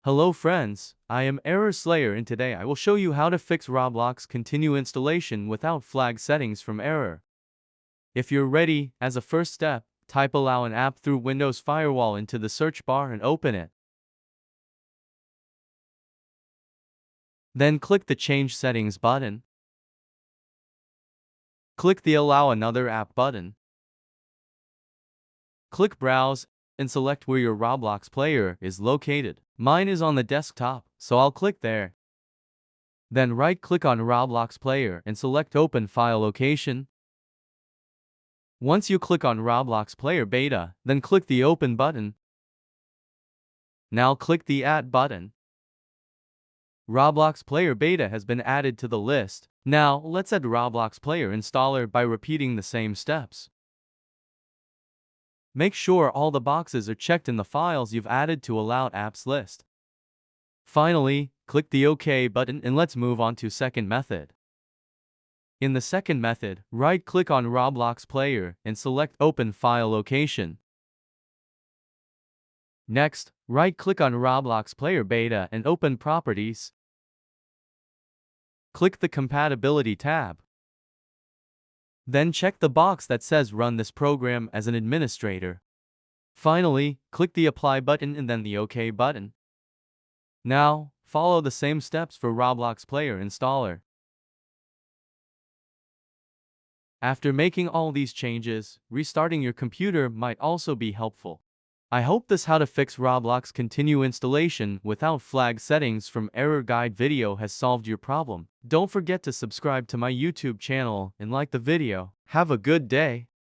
Hello friends, I am Error Slayer and today I will show you how to fix Roblox continue installation without flag settings from error. If you're ready, as a first step, type allow an app through Windows Firewall into the search bar and open it. Then click the Change Settings button. Click the Allow Another App button. Click Browse and select where your Roblox player is located. Mine is on the desktop, so I'll click there. Then right-click on Roblox player and select Open File Location. Once you click on Roblox player beta, then click the Open button. Now click the Add button. Roblox player beta has been added to the list. Now, let's add Roblox player installer by repeating the same steps. Make sure all the boxes are checked in the files you've added to Allowed Apps list. Finally, click the OK button and let's move on to second method. In the second method, right-click on Roblox player and select Open File Location. Next, right-click on Roblox player beta and open Properties. Click the Compatibility tab. Then check the box that says Run this program as an administrator. Finally, click the Apply button and then the OK button. Now, follow the same steps for Roblox player installer. After making all these changes, restarting your computer might also be helpful. I hope this how to fix Roblox continue installation without flag settings from error guide video has solved your problem. Don't forget to subscribe to my YouTube channel and like the video. Have a good day.